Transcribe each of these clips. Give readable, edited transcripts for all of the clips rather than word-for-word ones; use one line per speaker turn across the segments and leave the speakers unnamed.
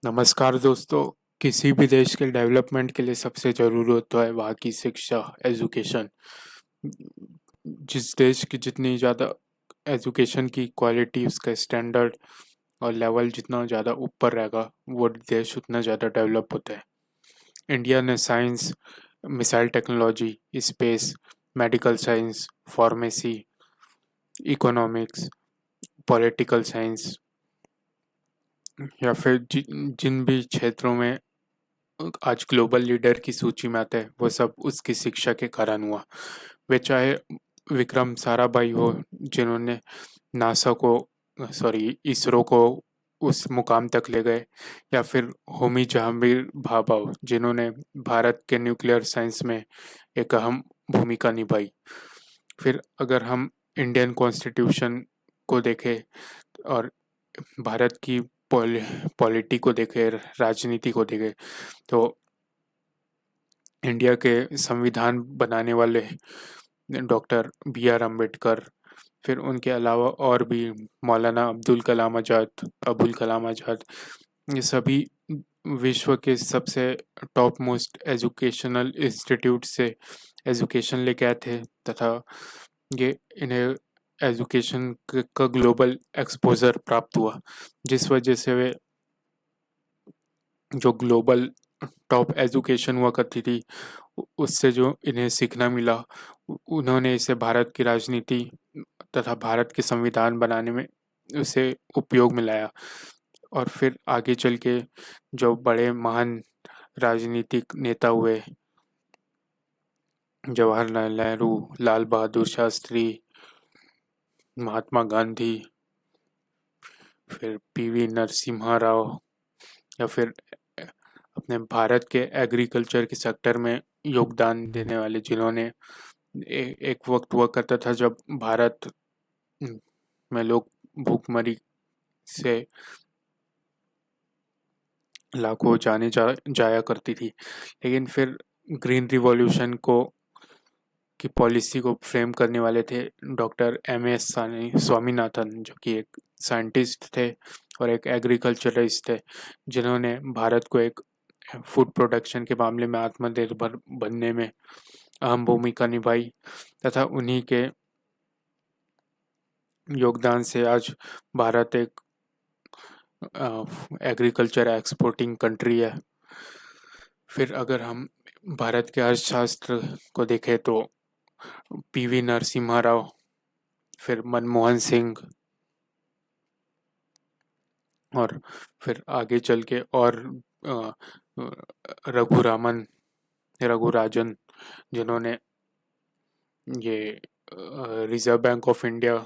नमस्कार दोस्तों। किसी भी देश के डेवलपमेंट के लिए सबसे ज़रूरी होता है वहाँ की शिक्षा, एजुकेशन। जिस देश की जितनी ज़्यादा एजुकेशन की क्वालिटी, उसका स्टैंडर्ड और लेवल जितना ज़्यादा ऊपर रहेगा, वो देश उतना ज़्यादा डेवलप होता है। इंडिया ने science, missile technology, space, medical science, pharmacy, economics, political science या फिर जिन भी क्षेत्रों में आज ग्लोबल लीडर की सूची में आते हैं, वो सब उसकी शिक्षा के कारण हुआ। वे चाहे विक्रम साराभाई हो, जिन्होंने नासा को सॉरी इसरो को उस मुकाम तक ले गए, या फिर होमी जहांगीर भाभा हो, जिन्होंने भारत के न्यूक्लियर साइंस में एक अहम भूमिका निभाई। फिर अगर हम इंडियन कॉन्स्टिट्यूशन को देखें और भारत की पॉलिटी को देखें, राजनीति को देखें, तो इंडिया के संविधान बनाने वाले डॉक्टर बी आर अम्बेडकर, फिर उनके अलावा और भी मौलाना अबुल कलाम आज़ाद, ये सभी विश्व के सबसे टॉप मोस्ट एजुकेशनल इंस्टीट्यूट से एजुकेशन लेके आए थे, तथा ये इन्हें एजुकेशन का ग्लोबल एक्सपोजर प्राप्त हुआ, जिस वजह से वे जो ग्लोबल टॉप एजुकेशन हुआ करती थी, उससे जो इन्हें सीखना मिला, उन्होंने इसे भारत की राजनीति तथा भारत के संविधान बनाने में उसे उपयोग में लाया। और फिर आगे चल के जो बड़े महान राजनीतिक नेता हुए, जवाहरलाल नेहरू, लाल बहादुर शास्त्री, महात्मा गांधी, फिर पी.वी. नरसिम्हा राव, या फिर अपने भारत के एग्रीकल्चर के सेक्टर में योगदान देने वाले, जिन्होंने एक वक्त हुआ करता था जब भारत में लोग भूखमरी से लाखों जाने जाया करती थी। लेकिन फिर ग्रीन रिवॉल्यूशन को की पॉलिसी को फ्रेम करने वाले थे डॉक्टर एम.एस. स्वामीनाथन, जो कि एक साइंटिस्ट थे और एक एग्रीकल्चरिस्ट थे, जिन्होंने भारत को एक फूड प्रोडक्शन के मामले में आत्मनिर्भर बनने में अहम भूमिका निभाई, तथा उन्हीं के योगदान से आज भारत एक एग्रीकल्चर एक्सपोर्टिंग कंट्री है। फिर अगर हम भारत के अर्थशास्त्र को देखें तो पी.वी. नरसिम्हा राव, फिर मनमोहन सिंह, और फिर आगे चल के और अ, रघुराजन, जिन्होंने ये रिजर्व बैंक ऑफ इंडिया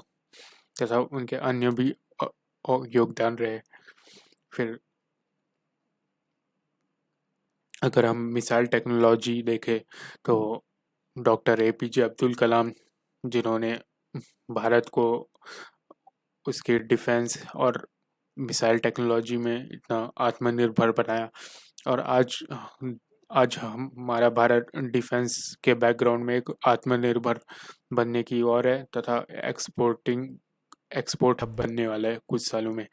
तथा उनके अन्य भी योगदान रहे। फिर अगर हम मिसाइल टेक्नोलॉजी देखें तो डॉक्टर ए.पी.जे. अब्दुल कलाम, जिन्होंने भारत को उसके डिफेंस और मिसाइल टेक्नोलॉजी में इतना आत्मनिर्भर बनाया, और आज हमारा भारत डिफेंस के बैकग्राउंड में एक आत्मनिर्भर बनने की ओर है, तथा एक्सपोर्ट हब बनने वाला है कुछ सालों में।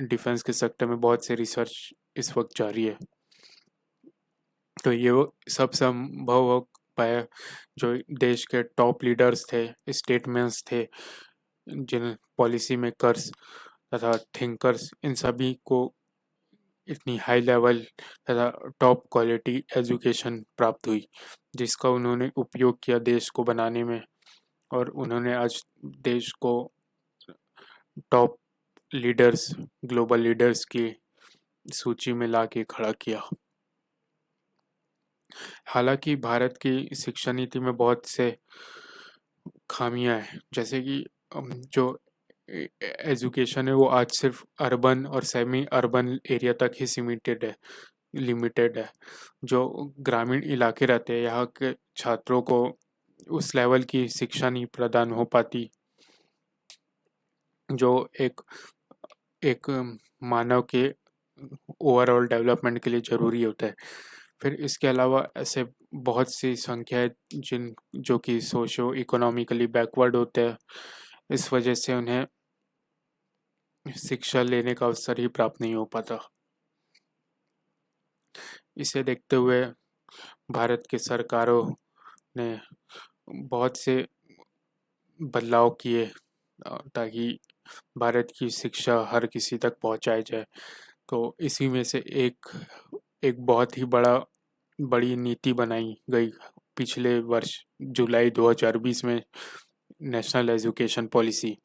डिफेंस के सेक्टर में बहुत से रिसर्च इस वक्त जारी है। तो ये वो सब संभव हो पाया जो देश के टॉप लीडर्स थे, स्टेटमेंट्स थे, जिन पॉलिसी मेकर्स तथा थिंकर्स, इन सभी को इतनी हाई लेवल तथा टॉप क्वालिटी एजुकेशन प्राप्त हुई, जिसका उन्होंने उपयोग किया देश को बनाने में, और उन्होंने आज देश को टॉप लीडर्स, ग्लोबल लीडर्स की सूची में ला के खड़ा किया। हालांकि भारत की शिक्षा नीति में बहुत से खामियां हैं, जैसे कि जो एजुकेशन है वो आज सिर्फ अर्बन और सेमी अर्बन एरिया तक ही लिमिटेड है। जो ग्रामीण इलाके रहते हैं, यहाँ के छात्रों को उस लेवल की शिक्षा नहीं प्रदान हो पाती जो एक एक मानव के ओवरऑल डेवलपमेंट के लिए ज़रूरी होता है। फिर इसके अलावा ऐसे बहुत सी संख्या है जो कि सोशो इकोनॉमिकली बैकवर्ड होते हैं, इस वजह से उन्हें शिक्षा लेने का अवसर ही प्राप्त नहीं हो पाता। इसे देखते हुए भारत की सरकारों ने बहुत से बदलाव किए ताकि भारत की शिक्षा हर किसी तक पहुंचाई जाए। तो इसी में से एक एक बहुत ही बड़ी नीति बनाई गई पिछले वर्ष जुलाई 2020 में, नेशनल एजुकेशन पॉलिसी,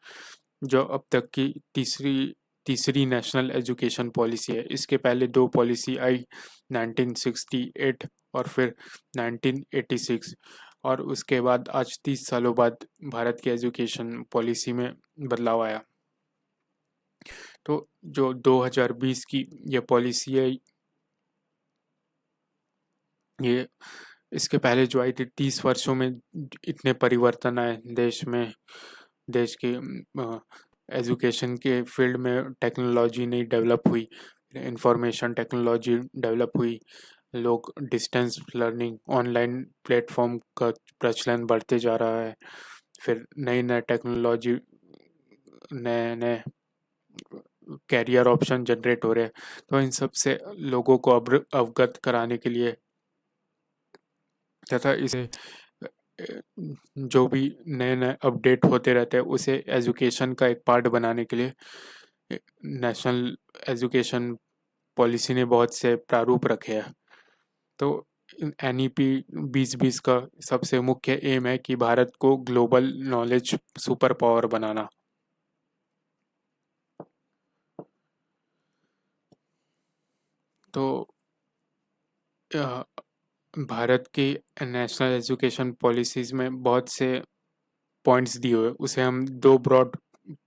जो अब तक की तीसरी तीसरी नेशनल एजुकेशन पॉलिसी है। इसके पहले दो पॉलिसी आई 1968 और फिर 1986, और उसके बाद आज 30 सालों बाद भारत की एजुकेशन पॉलिसी में बदलाव आया। तो जो 2020 की ये पॉलिसी है, ये इसके पहले जो आई थी 30 वर्षों में इतने परिवर्तन आए देश में। देश के एजुकेशन के फील्ड में टेक्नोलॉजी नई डेवलप हुई, इंफॉर्मेशन टेक्नोलॉजी डेवलप हुई, लोग डिस्टेंस लर्निंग ऑनलाइन प्लेटफॉर्म का प्रचलन बढ़ते जा रहा है, फिर नई नई टेक्नोलॉजी, नए नए कैरियर ऑप्शन जनरेट हो रहे हैं। तो इन सब से लोगों को अवगत कराने के लिए तथा इसे जो भी नए नए अपडेट होते रहते हैं उसे एजुकेशन का एक पार्ट बनाने के लिए नेशनल एजुकेशन पॉलिसी ने बहुत से प्रारूप रखे हैं। तो NEP 2020 का सबसे मुख्य एम है कि भारत को ग्लोबल नॉलेज सुपर पावर बनाना। तो भारत की नेशनल एजुकेशन पॉलिसीज़ में बहुत से पॉइंट्स दिए हुए, उसे हम दो ब्रॉड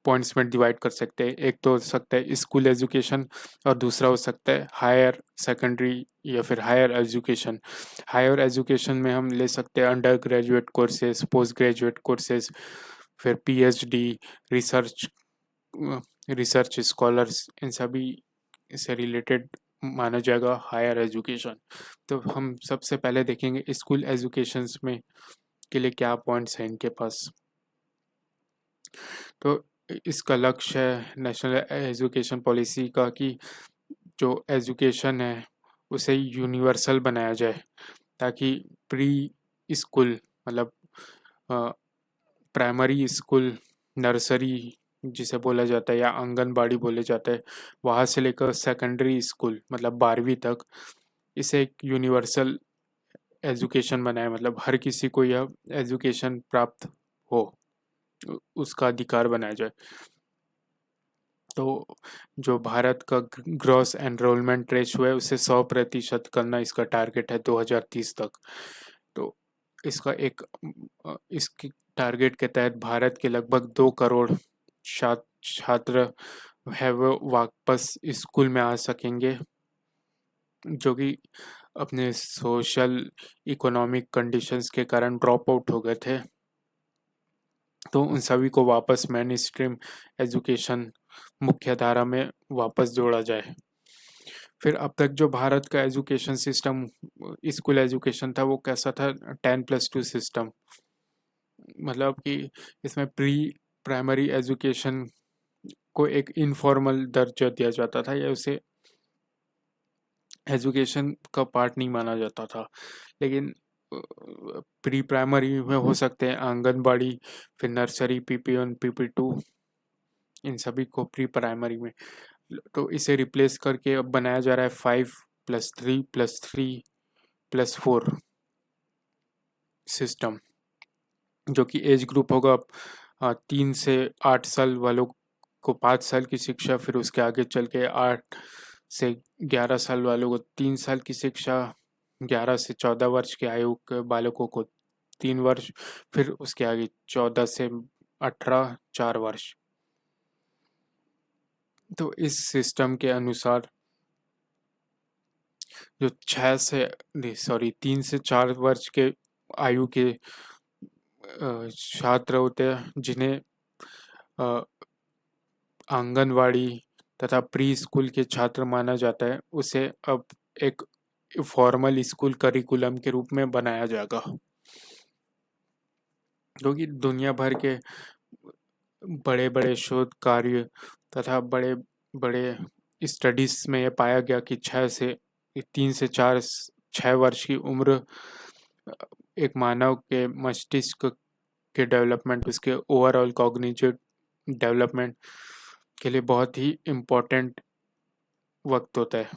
पॉइंट्स में डिवाइड कर सकते हैं। एक तो हो सकता है स्कूल एजुकेशन और दूसरा हो सकता है हायर सेकेंडरी या फिर हायर एजुकेशन। हायर एजुकेशन में हम ले सकते हैं under graduate courses, post graduate courses, फिर PhD, रिसर्च रिसर्च स्कॉलर्स, इन सभी से रिलेटेड माना जाएगा हायर एजुकेशन। तो हम सबसे पहले देखेंगे स्कूल एजुकेशंस में के लिए क्या पॉइंट्स हैं इनके पास। तो इसका लक्ष्य है नेशनल एजुकेशन पॉलिसी का कि जो एजुकेशन है उसे यूनिवर्सल बनाया जाए, ताकि प्री स्कूल मतलब प्राइमरी स्कूल, नर्सरी जिसे बोला जाता है या आंगनबाड़ी बोले जाता है, वहाँ से लेकर सेकेंडरी स्कूल मतलब 12वीं तक, इसे एक यूनिवर्सल एजुकेशन बनाए, मतलब हर किसी को यह एजुकेशन प्राप्त हो, उसका अधिकार बनाया जाए। तो जो भारत का ग्रॉस एनरोलमेंट रेशियो है उसे 100% करना इसका टारगेट है 2030 तक। तो इसका एक इसके टारगेट के तहत भारत के लगभग 2 करोड़ छात्र है वो वापस स्कूल में आ सकेंगे, जो कि अपने सोशल इकोनॉमिक कंडीशंस के कारण ड्रॉप आउट हो गए थे। तो उन सभी को वापस मेन स्ट्रीम एजुकेशन मुख्य धारा में वापस जोड़ा जाए। फिर अब तक जो भारत का एजुकेशन सिस्टम स्कूल एजुकेशन था वो कैसा था, 10+2 सिस्टम, मतलब कि इसमें प्री प्राइमरी एजुकेशन को एक इनफॉर्मल दर्जा दिया जाता था या उसे एजुकेशन का पार्ट नहीं माना जाता था। लेकिन प्री प्राइमरी में हो सकते हैं आंगनबाड़ी, फिर नर्सरी, PP1 PP2, इन सभी को प्री प्राइमरी में। तो इसे रिप्लेस करके अब बनाया जा रहा है 5+3+3+4 सिस्टम, जो कि एज ग्रुप होगा 3 से 8 साल वालों को 5 साल की शिक्षा, फिर उसके आगे चल के 8 से 11 साल वालों को 3 साल की शिक्षा, 11 से 14 वर्ष के आयु के बालकों को 3 वर्ष, फिर उसके आगे 14 से 18 4 वर्ष। तो इस सिस्टम के अनुसार जो 3 से 4 वर्ष के आयु के छात्र होते हैं, जिन्हें आंगनवाड़ी तथा प्री स्कूल के छात्र माना जाता है, उसे अब एक फॉर्मल स्कूल करिकुलम के रूप में बनाया जाएगा, क्योंकि दुनिया भर के बड़े बड़े शोध कार्य तथा बड़े बड़े स्टडीज में यह पाया गया कि 3 से 6 वर्ष की उम्र एक मानव के मस्तिष्क के डेवलपमेंट, उसके ओवरऑल कॉग्निटिव डेवलपमेंट के लिए बहुत ही इम्पोर्टेंट वक्त होता है।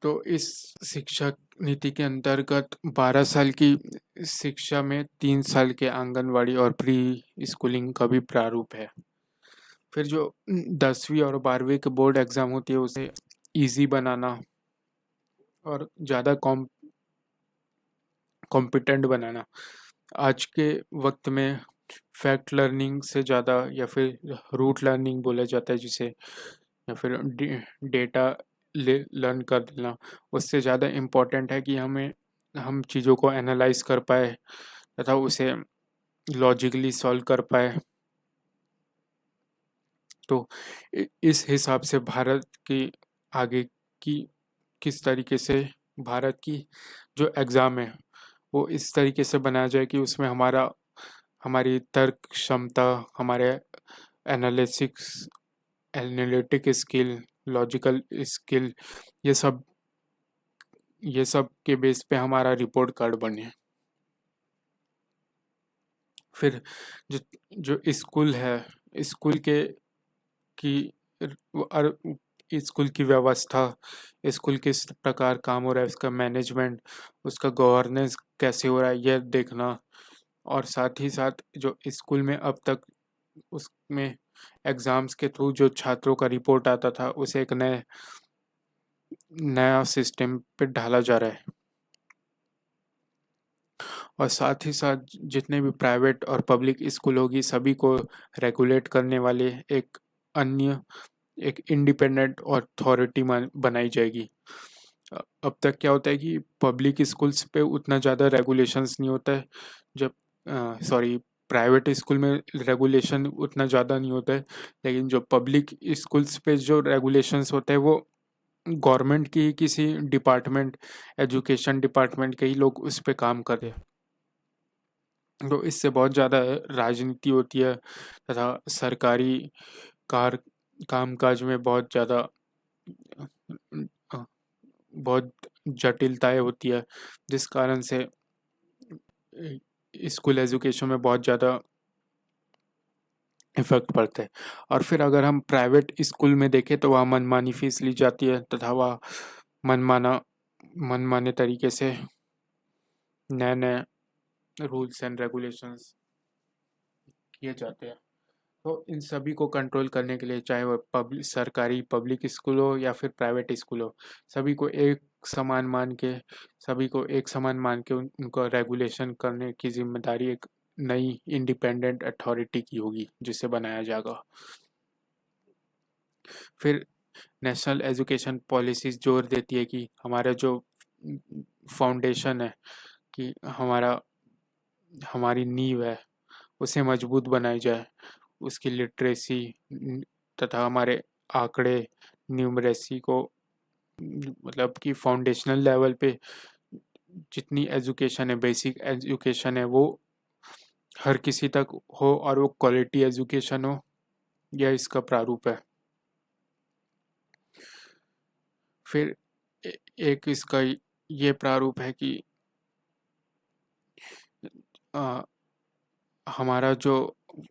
तो इस शिक्षा नीति के अंतर्गत 12 साल की शिक्षा में 3 साल के आंगनवाड़ी और प्री स्कूलिंग का भी प्रारूप है। फिर जो 10वीं और 12वीं के बोर्ड एग्ज़ाम होती है उसे इजी बनाना और ज़्यादा कॉम्पिटेंट बनाना। आज के वक्त में फैक्ट लर्निंग से ज़्यादा, या फिर रूट लर्निंग बोला जाता है जिसे, या फिर डेटा लर्न कर देना, उससे ज़्यादा इम्पोर्टेंट है कि हम चीज़ों को एनालाइज कर पाए तथा उसे लॉजिकली सॉल्व कर पाए। तो इस हिसाब से भारत की आगे की किस तरीके से भारत की जो एग्ज़ाम है वो इस तरीके से बनाया जाए कि उसमें हमारी तर्क क्षमता, हमारे analytics analytic skill, logical skill, ये सब के बेस पे हमारा रिपोर्ट कार्ड बने। फिर जो जो स्कूल है, स्कूल के की और स्कूल की व्यवस्था, स्कूल किस प्रकार काम हो रहा है, उसका मैनेजमेंट, उसका गवर्नेंस कैसे हो रहा है, यह देखना। और साथ ही साथ जो स्कूल में अब तक उसमें एग्ज़ाम्स के थ्रू जो छात्रों का रिपोर्ट आता था उसे एक नया सिस्टम पे ढाला जा रहा है। और साथ ही साथ जितने भी प्राइवेट और पब्लिक स्कूल होगी सभी को रेगुलेट करने वाले एक इंडिपेंडेंट अथॉरिटी बनाई जाएगी। अब तक क्या होता है कि पब्लिक स्कूल्स पे उतना ज़्यादा रेगुलेशंस नहीं होता है, जब सॉरी प्राइवेट स्कूल में रेगुलेशन उतना ज़्यादा नहीं होता है, लेकिन जो पब्लिक स्कूल्स पे जो रेगुलेशंस होते हैं वो गवर्नमेंट की ही किसी डिपार्टमेंट, एजुकेशन डिपार्टमेंट के ही लोग उस पे काम कर रहे हैं। तो इससे बहुत ज़्यादा राजनीति होती है तथा सरकारी कार कामकाज में बहुत ज़्यादा बहुत जटिलताएं होती है, जिस कारण से स्कूल एजुकेशन में बहुत ज़्यादा इफेक्ट पड़ता है। और फिर अगर हम प्राइवेट स्कूल में देखें तो वहाँ मनमानी फीस ली जाती है तथा वह मनमाना मनमाने तरीके से नए नए रूल्स एंड रेगुलेशंस किए जाते हैं। तो इन सभी को कंट्रोल करने के लिए, चाहे वह सरकारी पब्लिक स्कूल हो या फिर प्राइवेट स्कूल हो, सभी को एक समान मान के उनको रेगुलेशन करने की जिम्मेदारी एक नई इंडिपेंडेंट अथॉरिटी की होगी जिसे बनाया जाएगा। फिर नेशनल एजुकेशन पॉलिसीज जोर देती है कि हमारा जो फाउंडेशन है, कि हमारी नींव है उसे मजबूत बनाई जाए, उसकी लिटरेसी तथा हमारे आंकड़े न्यूमरेसी को, मतलब कि फाउंडेशनल लेवल पे जितनी एजुकेशन है, बेसिक एजुकेशन है, वो हर किसी तक हो और वो क्वालिटी एजुकेशन हो, यह इसका प्रारूप है। फिर एक इसका ये प्रारूप है कि आ, हमारा जो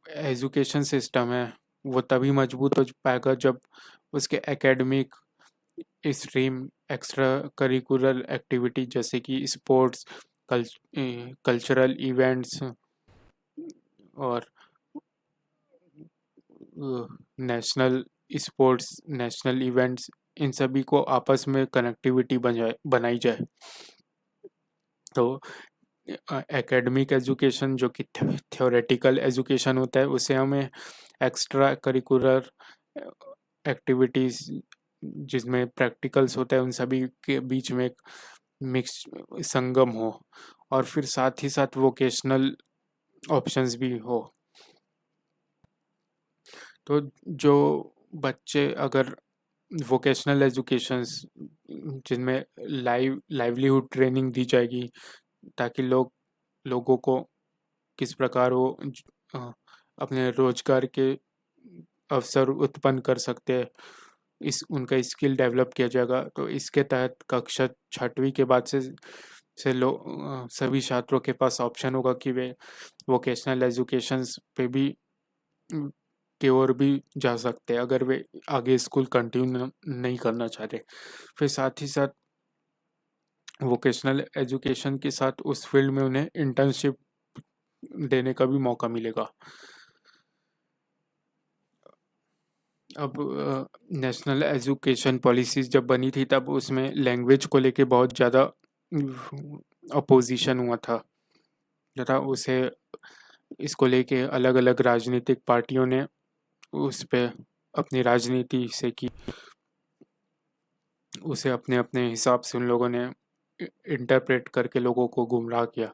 एजुकेशन सिस्टम है वो तभी मजबूत हो पाएगा जब उसके academic stream, extra curricular activity जैसे कि स्पोर्ट्स, कल्चरल इवेंट्स और नेशनल स्पोर्ट्स, नेशनल इवेंट्स, इन सभी को आपस में कनेक्टिविटी बनाई जाए। तो एकेडमिक एजुकेशन जो कि थ्योरेटिकल एजुकेशन होता है उसे हमें एक्स्ट्रा करिकुलर एक्टिविटीज़ जिसमें प्रैक्टिकल्स होता है उन सभी के बीच में एक मिक्स संगम हो, और फिर साथ ही साथ वोकेशनल ऑप्शंस भी हो। तो जो बच्चे अगर वोकेशनल एजुकेशंस जिनमें लाइवलीहुड ट्रेनिंग दी जाएगी ताकि लोगों को किस प्रकार वो अ, अपने रोजगार के अवसर उत्पन्न कर सकते हैं, इस उनका स्किल डेवलप किया जाएगा। तो इसके तहत कक्षा 6वीं के बाद से सभी छात्रों के पास ऑप्शन होगा कि वे वोकेशनल एजुकेशंस पे भी की ओर भी जा सकते हैं अगर वे आगे स्कूल कंटिन्यू नहीं करना चाहते। फिर साथ ही साथ वोकेशनल एजुकेशन के साथ उस फील्ड में उन्हें इंटर्नशिप देने का भी मौका मिलेगा। अब नेशनल एजुकेशन पॉलिसीज जब बनी थी तब उसमें लैंग्वेज को लेके बहुत ज़्यादा अपोजिशन हुआ था तथा उसे इसको लेके अलग अलग राजनीतिक पार्टियों ने उस पे अपनी राजनीति से की, उसे अपने अपने हिसाब से उन लोगों ने इंटरप्रेट करके लोगों को गुमराह किया।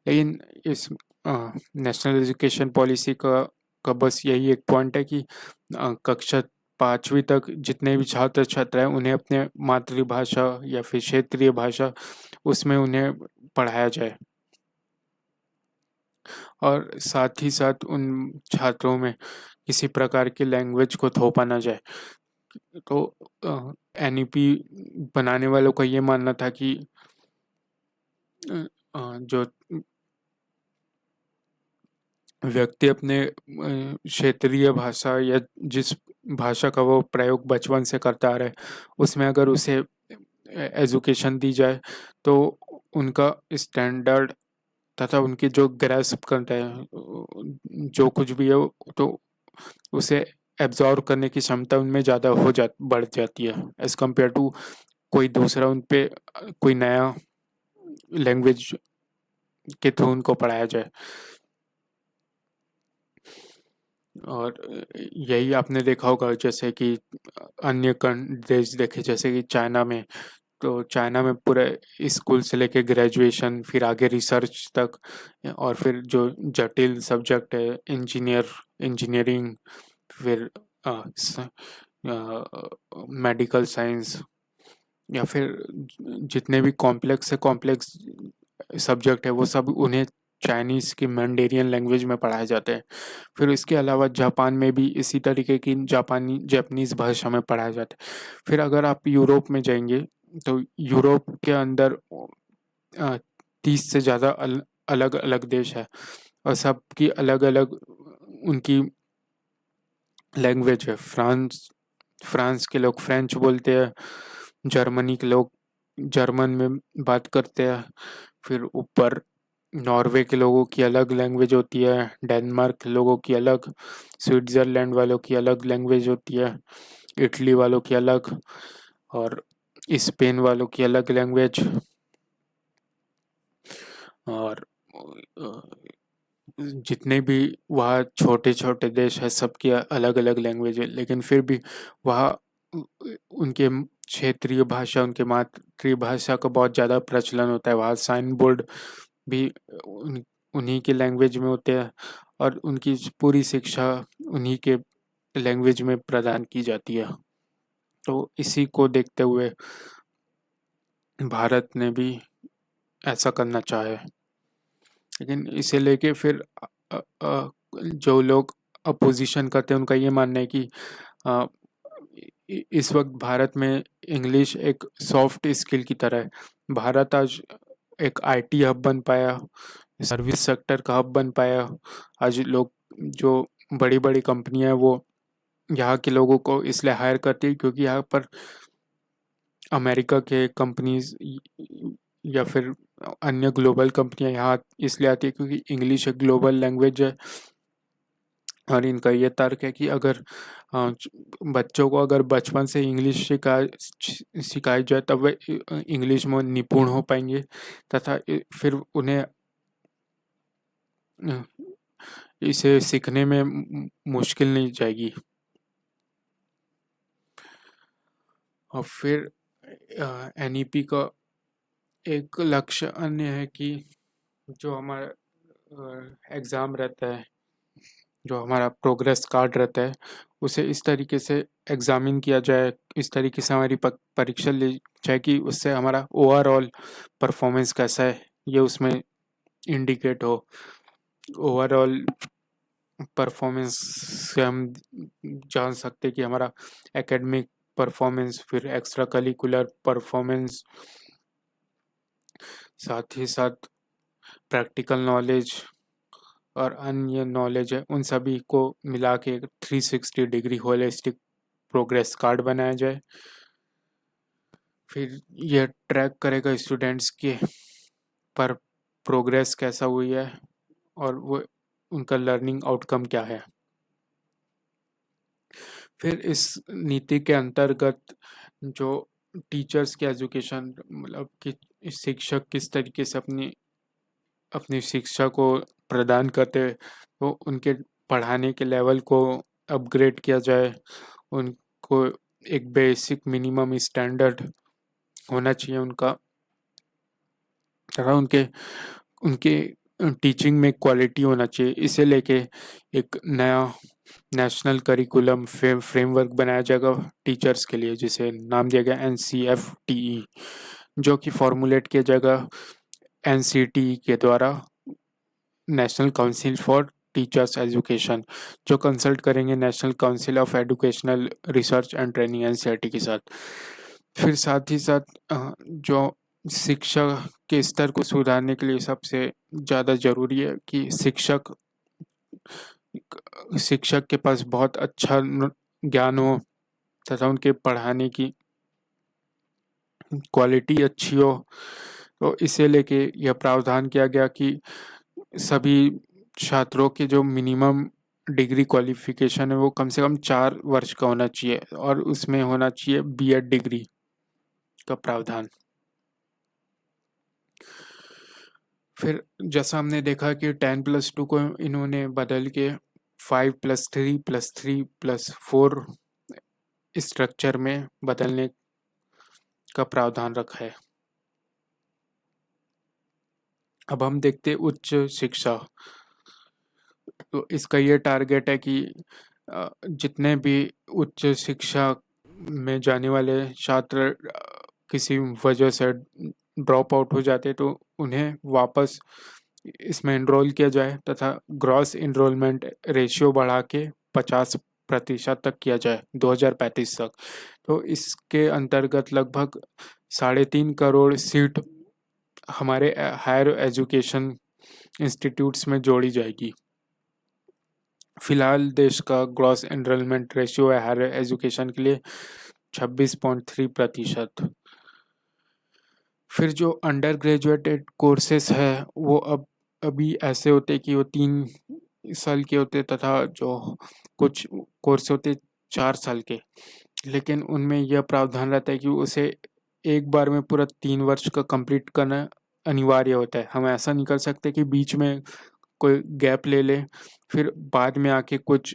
लेकिन इस नेशनल एजुकेशन पॉलिसी का बस यही एक पॉइंट है कि कक्षा 5वीं तक जितने भी छात्र छात्रा हैं उन्हें अपने मातृभाषा या फिर क्षेत्रीय भाषा उसमें उन्हें पढ़ाया जाए और साथ ही साथ उन छात्रों में किसी प्रकार की लैंग्वेज को थोपा ना जाए। तो एनईपी बनाने वालों का ये मानना था कि जो व्यक्ति अपने क्षेत्रीय भाषा या जिस भाषा का वो प्रयोग बचपन से करता आ रहा है उसमें अगर उसे एजुकेशन दी जाए तो उनका स्टैंडर्ड तथा उनकी जो ग्रैस्प करते हैं जो कुछ भी है तो उसे एब्जॉर्व करने की क्षमता उनमें ज़्यादा बढ़ जाती है एज़ कम्पेयर टू कोई दूसरा उन पे कोई नया लैंग्वेज के थ्रू उनको पढ़ाया जाए। और यही आपने देखा होगा जैसे कि अन्य देश देखे जैसे कि चाइना में, तो चाइना में पूरे स्कूल से लेके ग्रेजुएशन फिर आगे रिसर्च तक और फिर जो जटिल सब्जेक्ट है इंजीनियरिंग फिर मेडिकल साइंस या फिर जितने भी कॉम्प्लेक्स सब्जेक्ट है वो सब उन्हें चाइनीज़ की मैंडेरियन लैंग्वेज में पढ़ाए जाते हैं। फिर इसके अलावा जापान में भी इसी तरीके की जापानीज़ भाषा में पढ़ाया जाता है। फिर अगर आप यूरोप में जाएंगे तो यूरोप के अंदर 30 से ज़्यादा अलग अलग देश है और सबकी अलग अलग उनकी लैंग्वेज है। फ्रांस के लोग फ्रेंच बोलते हैं, जर्मनी के लोग जर्मन में बात करते हैं, फिर ऊपर नॉर्वे के लोगों की अलग लैंग्वेज होती है, डेनमार्क के लोगों की अलग, स्विट्ज़रलैंड वालों की अलग लैंग्वेज होती है, इटली वालों की अलग और स्पेन वालों की अलग लैंग्वेज। और जितने भी वहाँ छोटे छोटे देश हैं सबकी अलग अलग लैंग्वेज है, लेकिन फिर भी वहाँ उनके क्षेत्रीय भाषा उनके मातृभाषा का बहुत ज़्यादा प्रचलन होता है। वहाँ साइन बोर्ड भी उन्हीं के लैंग्वेज में होते हैं और उनकी पूरी शिक्षा उन्हीं के लैंग्वेज में प्रदान की जाती है। तो इसी को देखते हुए भारत ने भी ऐसा करना चाहा है। लेकिन इसे लेके फिर जो लोग अपोजिशन करते हैं उनका ये मानना है कि इस वक्त भारत में इंग्लिश एक सॉफ्ट स्किल की तरह है। भारत आज एक आईटी हब बन पाया, सर्विस सेक्टर का हब बन पाया। आज लोग जो बड़ी बड़ी कंपनियां हैं वो यहाँ के लोगों को इसलिए हायर करती है क्योंकि यहाँ पर अमेरिका के कंपनीज या फिर अन्य ग्लोबल कंपनियां यहाँ इसलिए आती है क्योंकि इंग्लिश एक ग्लोबल लैंग्वेज है। और इनका ये तर्क है कि अगर बच्चों को अगर बचपन से इंग्लिश सिखाई जाए तब वे इंग्लिश में निपुण हो पाएंगे तथा फिर उन्हें इसे सीखने में मुश्किल नहीं जाएगी। और फिर एनईपी का एक लक्ष्य अन्य है कि जो हमारा एग्ज़ाम रहता है, जो हमारा प्रोग्रेस कार्ड रहता है उसे इस तरीके से एग्ज़ामिन किया जाए, इस तरीके से हमारी परीक्षा ली जाए कि उससे हमारा ओवरऑल परफॉर्मेंस कैसा है ये उसमें इंडिकेट हो। ओवरऑल परफॉर्मेंस से हम जान सकते हैं कि हमारा एकेडमिक परफॉर्मेंस, फिर एक्स्ट्रा करिकुलर परफॉर्मेंस, साथ ही साथ प्रैक्टिकल नॉलेज और अन्य नॉलेज है, उन सभी को मिला के 360 डिग्री होलिस्टिक प्रोग्रेस कार्ड बनाया जाए। फिर यह ट्रैक करेगा स्टूडेंट्स के पर प्रोग्रेस कैसा हुई है और वो उनका लर्निंग आउटकम क्या है। फिर इस नीति के अंतर्गत जो टीचर्स के एजुकेशन, मतलब कि शिक्षक किस तरीके से अपनी शिक्षा को प्रदान करते हैं, तो उनके पढ़ाने के लेवल को अपग्रेड किया जाए, उनको एक बेसिक मिनिमम स्टैंडर्ड होना चाहिए उनका, तथा उनके उनके टीचिंग में क्वालिटी होना चाहिए। इसे लेके एक नया नेशनल करिकुलम फ्रेमवर्क बनाया जाएगा टीचर्स के लिए, जिसे नाम दिया गया NCFTE, जो कि फॉर्मुलेट किया जाएगा NCTE के द्वारा, national council for teachers education, जो कंसल्ट करेंगे national council of educational research and training NCERT के साथ। फिर साथ ही साथ जो शिक्षा के स्तर को सुधारने के लिए सबसे ज़्यादा ज़रूरी है कि शिक्षक के पास बहुत अच्छा ज्ञान हो तथा उनके पढ़ाने की क्वालिटी अच्छी हो। तो इसे लेके यह प्रावधान किया गया कि सभी छात्रों के जो मिनिमम डिग्री क्वालिफिकेशन है वो कम से कम 4 वर्ष का होना चाहिए और उसमें होना चाहिए B.Ed डिग्री का प्रावधान। फिर जैसा हमने देखा कि 10+2 को इन्होंने बदल के 5+3+3+4 स्ट्रक्चर में बदलने का प्रावधान रखा है। अब हम देखते हैं उच्च शिक्षा। तो इसका ये टारगेट है कि जितने भी उच्च शिक्षा में जाने वाले छात्र किसी वजह से ड्रॉप आउट हो जाते तो उन्हें वापस इसमें एनरोल किया जाए तथा ग्रॉस इनरोलमेंट रेशियो बढ़ा के 50% तक किया जाए 2035 तक। तो इसके अंतर्गत लगभग 3.5 करोड़ सीट हमारे हायर एजुकेशन इंस्टीट्यूट्स में जोड़ी जाएगी। फिलहाल देश का ग्रॉस एनरोलमेंट रेशियो है हायर एजुकेशन के लिए 26.3%। फिर जो अंडर ग्रेजुएटेड कोर्सेस है वो अभी ऐसे होते कि वो 3 साल के होते तथा जो कुछ कोर्स होते 4 साल के, लेकिन उनमें यह प्रावधान रहता है कि उसे एक बार में पूरा 3 वर्ष का कंप्लीट करना अनिवार्य होता है। हम ऐसा नहीं कर सकते कि बीच में कोई गैप ले ले फिर बाद में आके कुछ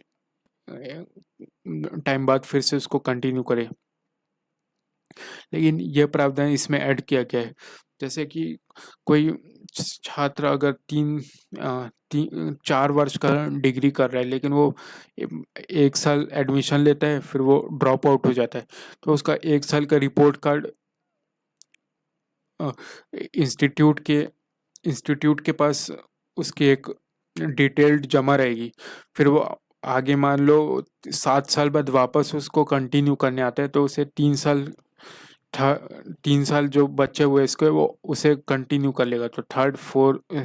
टाइम बाद फिर से उसको कंटिन्यू करे, लेकिन यह प्रावधान इसमें ऐड किया गया है। जैसे कि कोई छात्र अगर 4 वर्ष का डिग्री कर रहा है लेकिन वो 1 साल एडमिशन लेता है फिर वो ड्रॉप आउट हो जाता है, तो उसका 1 साल का रिपोर्ट कार्ड इंस्टीट्यूट के पास उसकी एक डिटेल्ड जमा रहेगी। फिर वो आगे मान लो 7 साल बाद वापस उसको कंटिन्यू करने आता है तो उसे 3 साल जो बचे हुए इसके वो उसे कंटिन्यू कर लेगा। तो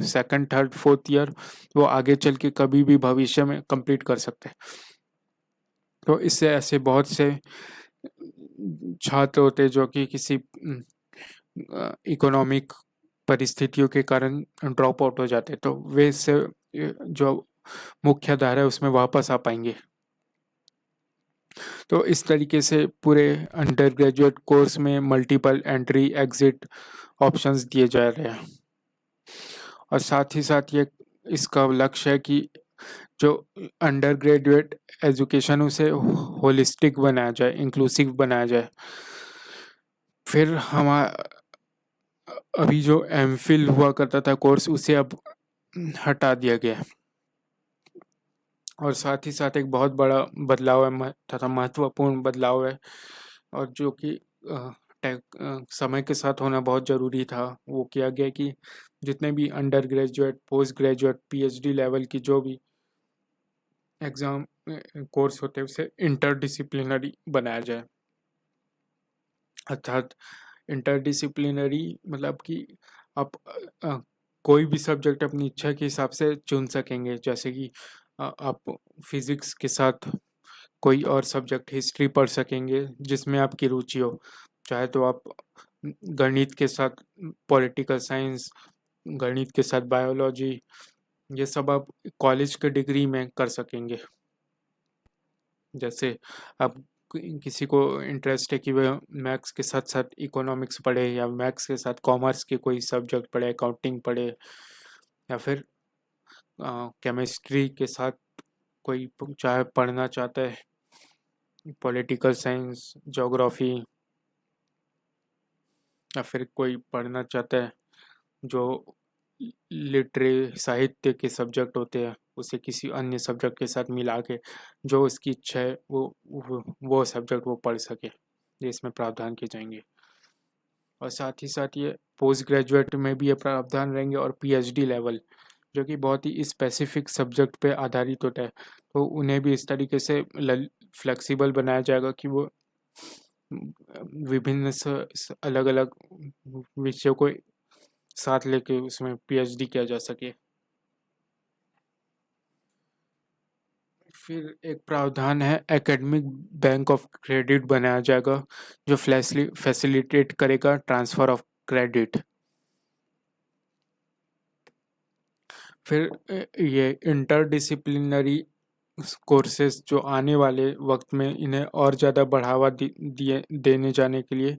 सेकंड थर्ड फोर्थ ईयर वो आगे चल के कभी भी भविष्य में कंप्लीट कर सकते हैं। तो इससे ऐसे बहुत से छात्र होते हैं जो कि किसी इकोनॉमिक परिस्थितियों के कारण ड्रॉप आउट हो जाते हैं, तो वे इससे जो मुख्य धारा है उसमें वापस आ पाएंगे। तो इस तरीके से पूरे अंडर ग्रेजुएट कोर्स में मल्टीपल एंट्री एग्जिट ऑप्शंस दिए जा रहे हैं और साथ ही साथ ये इसका लक्ष्य है कि जो अंडर ग्रेजुएट एजुकेशन उसे होलिस्टिक बनाया जाए, इंक्लूसिव बनाया जाए। फिर अभी जो MPhil हुआ करता था कोर्स उसे अब हटा दिया गया है और साथ ही साथ एक बहुत बड़ा बदलाव है तथा महत्वपूर्ण बदलाव है और जो कि समय के साथ होना बहुत ज़रूरी था। वो किया गया कि जितने भी under graduate post graduate PhD level की जो भी एग्ज़ाम कोर्स होते हैं उसे इंटरडिसिप्लिनरी बनाया जाए। अर्थात इंटरडिसिप्लिनरी मतलब कि आप कोई भी सब्जेक्ट अपनी इच्छा के हिसाब से चुन सकेंगे। जैसे कि आप फिजिक्स के साथ कोई और सब्जेक्ट हिस्ट्री पढ़ सकेंगे जिसमें आपकी रुचि हो। चाहे तो आप गणित के साथ पॉलिटिकल साइंस, गणित के साथ बायोलॉजी, ये सब आप कॉलेज के डिग्री में कर सकेंगे। जैसे आप किसी को इंटरेस्ट है कि वह मैथ्स के साथ साथ इकोनॉमिक्स पढ़े, या मैथ्स के साथ कॉमर्स के कोई सब्जेक्ट पढ़े, अकाउंटिंग पढ़े, या फिर केमिस्ट्री के साथ कोई चाहे पढ़ना चाहता है पॉलिटिकल साइंस, ज्योग्राफी, या फिर कोई पढ़ना चाहता है जो लिटरे साहित्य के सब्जेक्ट होते हैं उसे किसी अन्य सब्जेक्ट के साथ मिला के जो उसकी इच्छा है वो सब्जेक्ट वो पढ़ सके, ये इसमें प्रावधान किए जाएंगे। और साथ ही साथ ये पोस्ट ग्रेजुएट में भी ये प्रावधान रहेंगे, और पीएचडी लेवल जो कि बहुत ही स्पेसिफिक सब्जेक्ट पे आधारित होता है, तो उन्हें भी इस तरीके से फ्लेक्सिबल बनाया जाएगा कि वो विभिन्न अलग अलग विषयों को साथ लेके उसमें पीएचडी किया जा सके। फिर एक प्रावधान है एकेडमिक बैंक ऑफ क्रेडिट बनाया जाएगा जो फैसिलिटेट करेगा ट्रांसफर ऑफ क्रेडिट। फिर ये इंटरडिसिप्लिनरी कोर्सेज जो आने वाले वक्त में इन्हें और ज़्यादा बढ़ावा दिए देने जाने के लिए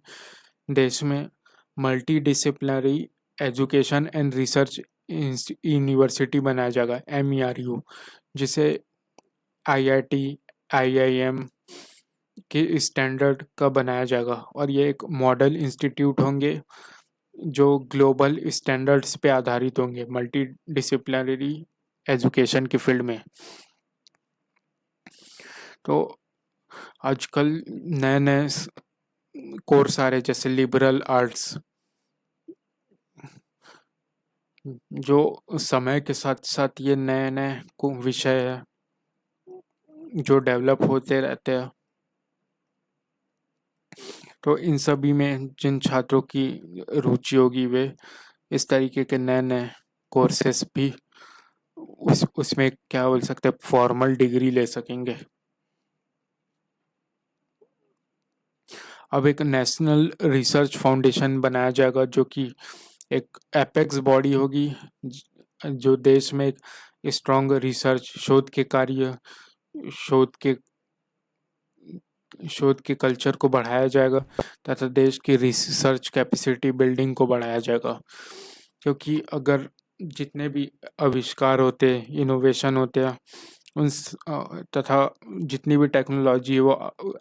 देश में multi disciplinary education and research university बनाया जाएगा MERU, जिसे IIT IIM के स्टैंडर्ड का बनाया जाएगा, और ये एक मॉडल इंस्टीट्यूट होंगे जो ग्लोबल स्टैंडर्ड्स पे आधारित होंगे मल्टी डिसिप्लिनरी एजुकेशन के फील्ड में। तो आजकल नए नए कोर्स आ रहे जैसे लिबरल आर्ट्स, जो समय के साथ साथ ये नए नए विषय है जो डेवलप होते रहते हैं। तो इन सभी में जिन छात्रों की रुचि होगी वे इस तरीके के नए नए कोर्सेस भी उसमें क्या बोल सकते हैं फॉर्मल डिग्री ले सकेंगे। अब एक नेशनल रिसर्च फाउंडेशन बनाया जाएगा जो कि एक एपेक्स बॉडी होगी जो देश में एक स्ट्रॉन्ग रिसर्च शोध के कल्चर को बढ़ाया जाएगा तथा देश की रिसर्च कैपेसिटी बिल्डिंग को बढ़ाया जाएगा। क्योंकि अगर जितने भी आविष्कार होते हैं, इनोवेशन होते हैं, तथा जितनी भी टेक्नोलॉजी है वो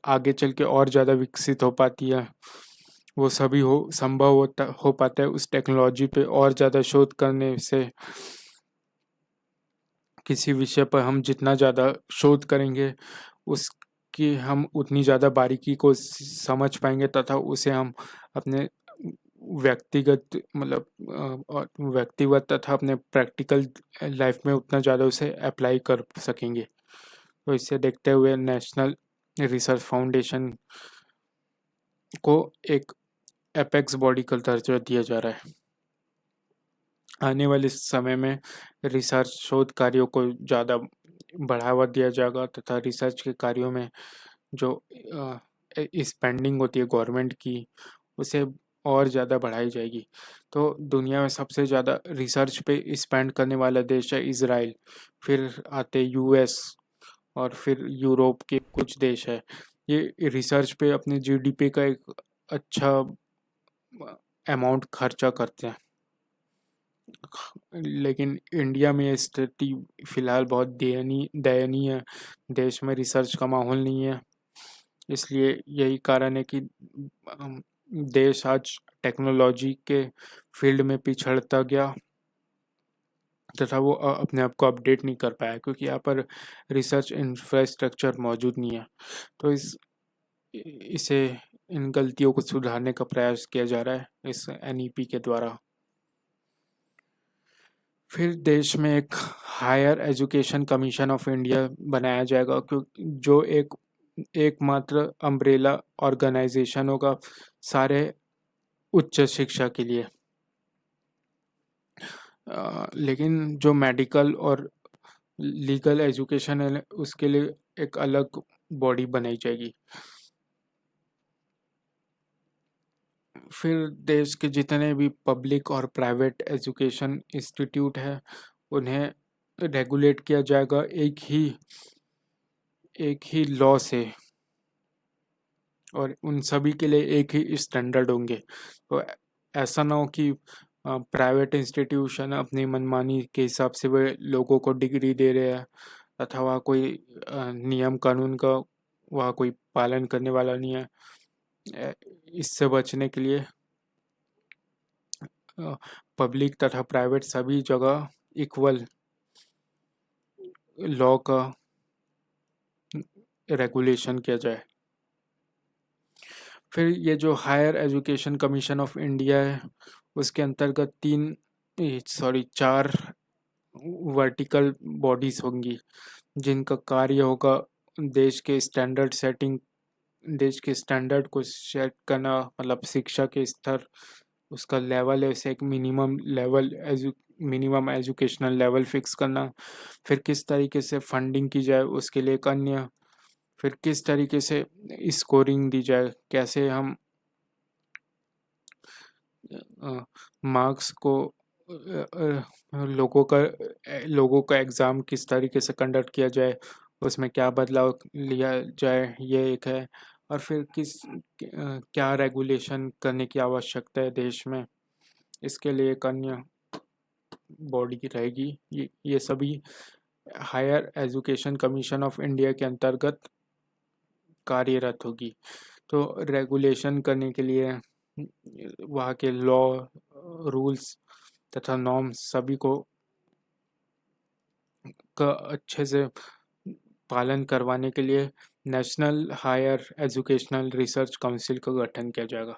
आगे चल के और ज़्यादा विकसित हो पाती है, वो सभी संभव हो पाता है उस टेक्नोलॉजी पे और ज़्यादा शोध करने से। किसी विषय पर हम जितना ज़्यादा शोध करेंगे उसकी हम उतनी ज़्यादा बारीकी को समझ पाएंगे तथा उसे हम अपने व्यक्तिगत तथा अपने प्रैक्टिकल लाइफ में उतना ज़्यादा उसे अप्लाई कर सकेंगे। तो इसे देखते हुए नेशनल रिसर्च फाउंडेशन को एक एपेक्स बॉडी का दर्जा दिया जा रहा है। आने वाले समय में रिसर्च शोध कार्यों को ज़्यादा बढ़ावा दिया जाएगा तथा रिसर्च के कार्यों में जो स्पेंडिंग होती है गवर्नमेंट की उसे और ज़्यादा बढ़ाई जाएगी। तो दुनिया में सबसे ज़्यादा रिसर्च पे स्पेंड करने वाला देश है इज़राइल, फिर आते US, और फिर यूरोप के कुछ देश है। ये रिसर्च पे अपने GDP का एक अच्छा अमाउंट खर्चा करते हैं। लेकिन इंडिया में स्थिति फिलहाल बहुत दयनीय है। देश में रिसर्च का माहौल नहीं है, इसलिए यही कारण है कि देश आज टेक्नोलॉजी के फील्ड में पिछड़ता गया तथा वो अपने आप को अपडेट नहीं कर पाया क्योंकि यहाँ पर रिसर्च इंफ्रास्ट्रक्चर मौजूद नहीं है। तो इसे इन गलतियों को सुधारने का प्रयास किया जा रहा है इस NEP के द्वारा। फिर देश में एक higher education commission of India बनाया जाएगा जो एक एकमात्र अम्ब्रेला ऑर्गेनाइजेशन होगा सारे उच्च शिक्षा के लिए। लेकिन जो मेडिकल और लीगल एजुकेशन है उसके लिए एक अलग बॉडी बनाई जाएगी। फिर देश के जितने भी पब्लिक और प्राइवेट एजुकेशन इंस्टीट्यूट है उन्हें रेगुलेट किया जाएगा एक ही लॉ से, और उन सभी के लिए एक ही स्टैंडर्ड होंगे। तो ऐसा ना हो कि प्राइवेट इंस्टीट्यूशन अपनी मनमानी के हिसाब से वे लोगों को डिग्री दे रहे हैं तथा वहाँ कोई नियम कानून का वहाँ कोई पालन करने वाला नहीं है। इससे बचने के लिए पब्लिक तथा प्राइवेट सभी जगह इक्वल लॉ का रेगुलेशन किया जाए। फिर ये जो higher education commission of India है उसके अंतर्गत चार वर्टिकल बॉडीज होंगी जिनका कार्य होगा देश के स्टैंडर्ड को सेट करना, मतलब शिक्षा के स्तर उसका लेवल है उसे एक मिनिमम एजुकेशनल लेवल फिक्स करना। फिर किस तरीके से फंडिंग की जाए उसके लिए एक अन्य, फिर किस तरीके से स्कोरिंग दी जाए, कैसे हम मार्क्स को लोगों का एग्ज़ाम किस तरीके से कंडक्ट किया जाए, उसमें क्या बदलाव लिया जाए, ये एक है। और फिर क्या रेगुलेशन करने की आवश्यकता है देश में, इसके लिए एक अन्य बॉडी रहेगी। ये सभी higher education commission of India के अंतर्गत कार्यरत होगी। तो रेगुलेशन करने के लिए वहाँ के लॉ, रूल्स तथा नॉर्म्स सभी को का अच्छे से पालन करवाने के लिए national higher educational research council का गठन किया जाएगा।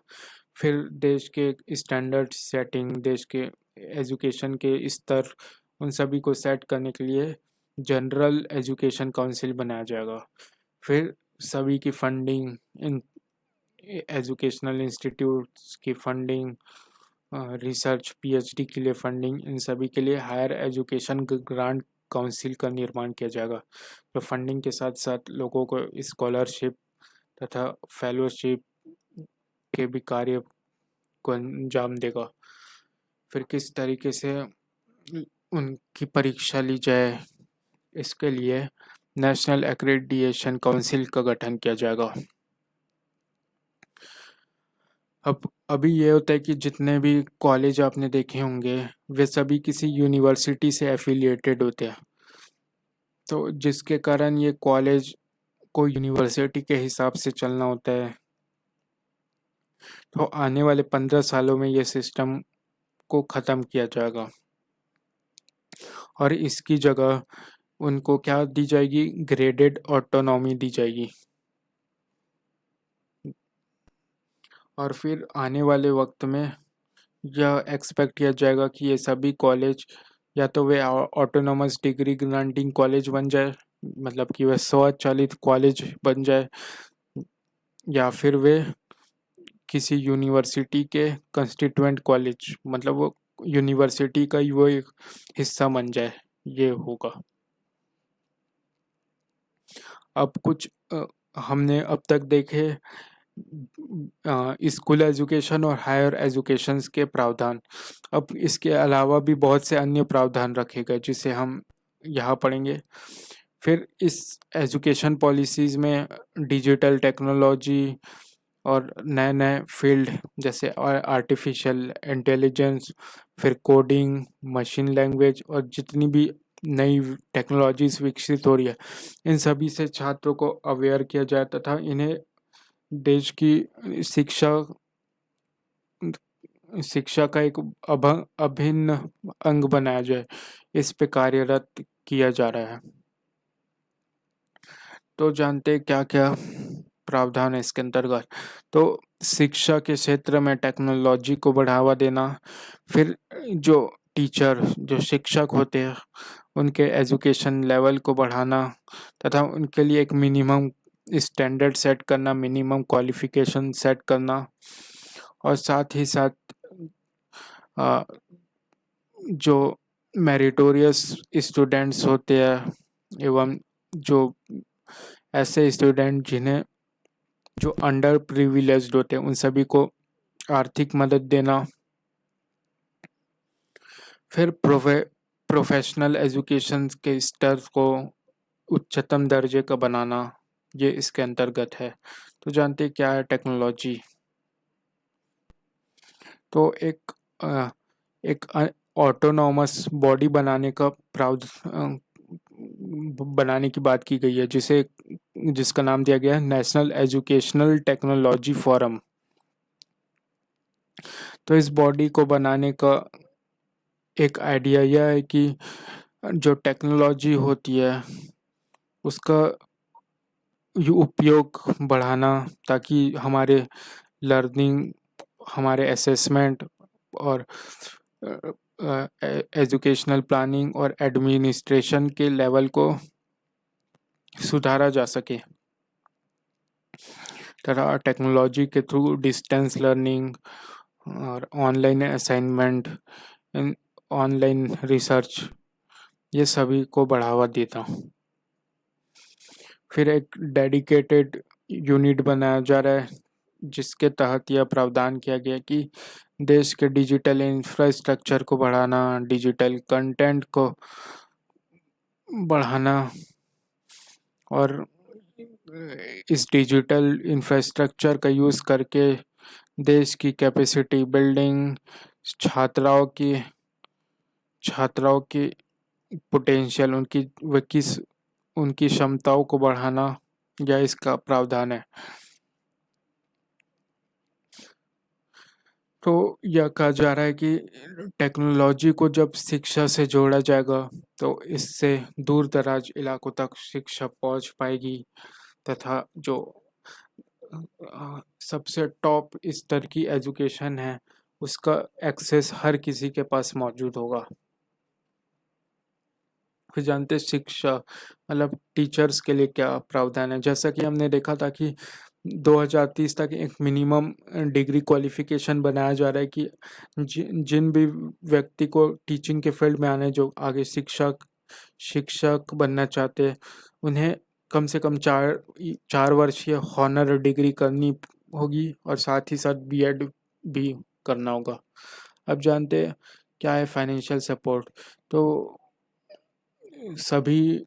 फिर देश के स्टैंडर्ड सेटिंग, देश के एजुकेशन के स्तर, उन सभी को सेट करने के लिए जनरल एजुकेशन काउंसिल बनाया जाएगा। फिर सभी की फंडिंग, इन एजुकेशनल इंस्टीट्यूट्स की फंडिंग, रिसर्च पीएचडी के लिए फंडिंग, इन सभी के लिए हायर एजुकेशन ग्रांट काउंसिल का निर्माण किया जाएगा, जो फंडिंग के साथ साथ लोगों को स्कॉलरशिप तथा फेलोशिप के भी कार्य को अंजाम देगा। फिर किस तरीके से उनकी परीक्षा ली जाए इसके लिए नेशनल एक्रेडिटेशन काउंसिल का गठन किया जाएगा। अब अभी ये होता है कि जितने भी कॉलेज आपने देखे होंगे वे सभी किसी यूनिवर्सिटी से एफिलिएटेड होते हैं, तो जिसके कारण ये कॉलेज को यूनिवर्सिटी के हिसाब से चलना होता है। तो आने वाले 15 सालों में ये सिस्टम को ख़त्म किया जाएगा और इसकी जगह उनको क्या दी जाएगी, ग्रेडेड ऑटोनॉमी दी जाएगी। और फिर आने वाले वक्त में यह एक्सपेक्ट किया जाएगा कि ये सभी कॉलेज या तो वे ऑटोनॉमस डिग्री ग्रांटिंग कॉलेज बन जाए, मतलब कि वे स्वचालित कॉलेज बन जाए, या फिर वे किसी यूनिवर्सिटी के कंस्टिट्यूएंट कॉलेज, मतलब वो यूनिवर्सिटी का ही वो एक हिस्सा बन जाए, ये होगा। अब कुछ हमने अब तक देखे स्कूल एजुकेशन और हायर एजुकेशंस के प्रावधान। अब इसके अलावा भी बहुत से अन्य प्रावधान रखे गए जिसे हम यहाँ पढ़ेंगे। फिर इस एजुकेशन पॉलिसीज़ में डिजिटल टेक्नोलॉजी और नए नए फील्ड जैसे आर्टिफिशियल इंटेलिजेंस, फिर कोडिंग, मशीन लैंग्वेज और जितनी भी नई टेक्नोलॉजीज विकसित हो रही है, इन सभी से छात्रों को अवेयर किया जाए तथा इन्हें देश की शिक्षा का एक अभिन्न अंग बनाया जाए, इस पे कार्यरत किया जा रहा है। तो जानते क्या क्या प्रावधान है इसके अंतर्गत। तो शिक्षा के क्षेत्र में टेक्नोलॉजी को बढ़ावा देना, फिर जो शिक्षक होते हैं उनके एजुकेशन लेवल को बढ़ाना तथा उनके लिए एक मिनिमम स्टैंडर्ड सेट करना, मिनिमम क्वालिफिकेशन सेट करना, और साथ ही साथ अ, जो मेरिटोरियस स्टूडेंट्स होते हैं एवं जो ऐसे स्टूडेंट जिन्हें जो अंडर प्रिविलेज्ड होते हैं उन सभी को आर्थिक मदद देना। फिर प्रोफेशनल एजुकेशन के स्तर को उच्चतम दर्जे का बनाना, ये इसके अंतर्गत है। तो जानते हैं क्या है टेक्नोलॉजी? तो एक ऑटोनॉमस बॉडी बनाने का बनाने की बात की गई है, जिसका नाम दिया गया है नेशनल एजुकेशनल टेक्नोलॉजी फोरम। तो इस बॉडी को बनाने का एक आइडिया यह है कि जो टेक्नोलॉजी होती है उसका उपयोग बढ़ाना, ताकि हमारे लर्निंग, हमारे असेसमेंट और एजुकेशनल प्लानिंग और एडमिनिस्ट्रेशन के लेवल को सुधारा जा सके। तथा टेक्नोलॉजी के थ्रू डिस्टेंस लर्निंग और ऑनलाइन असाइनमेंट, ऑनलाइन रिसर्च, ये सभी को बढ़ावा देता। फिर एक डेडिकेटेड यूनिट बनाया जा रहा है जिसके तहत यह प्रावधान किया गया कि देश के डिजिटल इंफ्रास्ट्रक्चर को बढ़ाना, डिजिटल कंटेंट को बढ़ाना और इस डिजिटल इंफ्रास्ट्रक्चर का यूज़ करके देश की कैपेसिटी बिल्डिंग, छात्राओं की पोटेंशियल, उनकी क्षमताओं को बढ़ाना, या इसका प्रावधान है। तो यह कहा जा रहा है कि टेक्नोलॉजी को जब शिक्षा से जोड़ा जाएगा तो इससे दूर दराज इलाकों तक शिक्षा पहुंच पाएगी, तथा जो सबसे टॉप स्तर की एजुकेशन है उसका एक्सेस हर किसी के पास मौजूद होगा। फिर जानते हैं शिक्षा मतलब टीचर्स के लिए क्या प्रावधान है। जैसा कि हमने देखा था कि 2030 तक एक मिनिमम डिग्री क्वालिफिकेशन बनाया जा रहा है कि जिन भी व्यक्ति को टीचिंग के फील्ड में आने, जो आगे शिक्षक बनना चाहते हैं, उन्हें कम से कम 4 वर्षीय हॉनर डिग्री करनी होगी और साथ ही साथ बीएड भी करना होगा। अब जानते हैं क्या है फाइनेंशियल सपोर्ट। तो सभी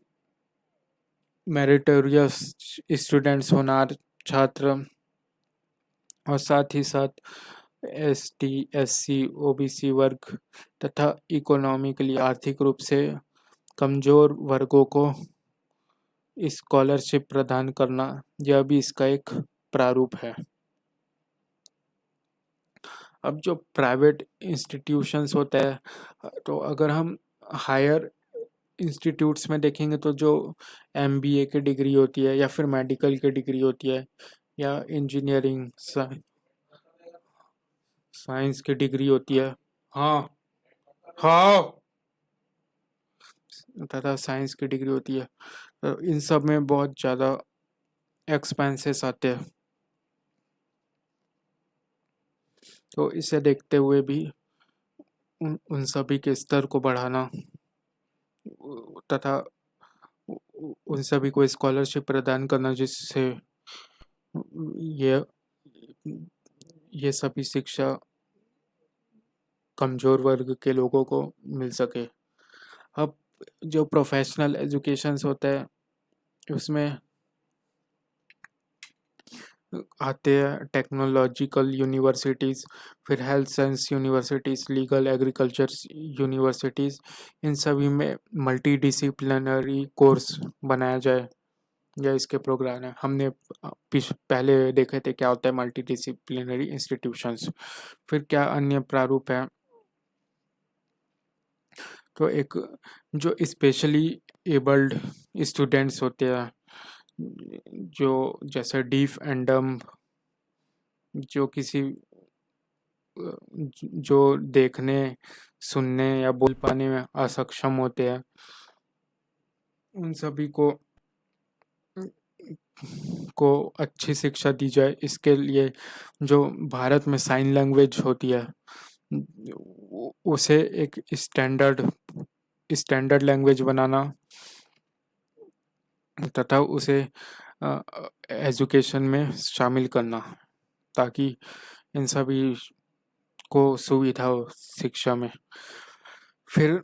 मेरिटोरियस स्टूडेंट्स, होनहार छात्र, और साथ ही साथ एसटी, एससी, ओबीसी वर्ग तथा इकोनॉमिकली आर्थिक रूप से कमजोर वर्गों को स्कॉलरशिप प्रदान करना, यह भी इसका एक प्रारूप है। अब जो प्राइवेट इंस्टीट्यूशंस होते हैं, तो अगर हम हायर इंस्टीट्यूट्स में देखेंगे तो जो एमबीए की डिग्री होती है या फिर मेडिकल की डिग्री होती है या इंजीनियरिंग साइंस की डिग्री होती है, हाँ हाँ, तथा साइंस की डिग्री होती है, तो इन सब में बहुत ज़्यादा एक्सपेंसेस आते हैं। तो इसे देखते हुए भी उन सभी के स्तर को बढ़ाना तथा उन सभी को स्कॉलरशिप प्रदान करना, जिससे ये ये सभी शिक्षा कमज़ोर वर्ग के लोगों को मिल सके। अब जो प्रोफेशनल एजुकेशंस होते हैं उसमें आते हैं टेक्नोलॉजिकल यूनिवर्सिटीज़, फिर health science universities, legal agriculture universities, इन सभी में मल्टी डिसिप्लिनरी कोर्स बनाया जाए, या इसके प्रोग्राम है। हमने पहले देखे थे क्या होता है मल्टी डिसिप्लिनरी इंस्टीट्यूशंस। फिर क्या अन्य प्रारूप है, तो एक जो स्पेशली एबल्ड स्टूडेंट्स होते हैं, जो जैसे डीफ एंड डम्ब, जो किसी जो देखने, सुनने या बोल पाने में असक्षम होते हैं, उन सभी को को अच्छी शिक्षा दी जाए। इसके लिए जो भारत में साइन लैंग्वेज होती है उसे एक स्टैंडर्ड लैंग्वेज बनाना तथा उसे एजुकेशन में शामिल करना, ताकि इन सभी को सुविधा हो शिक्षा में। फिर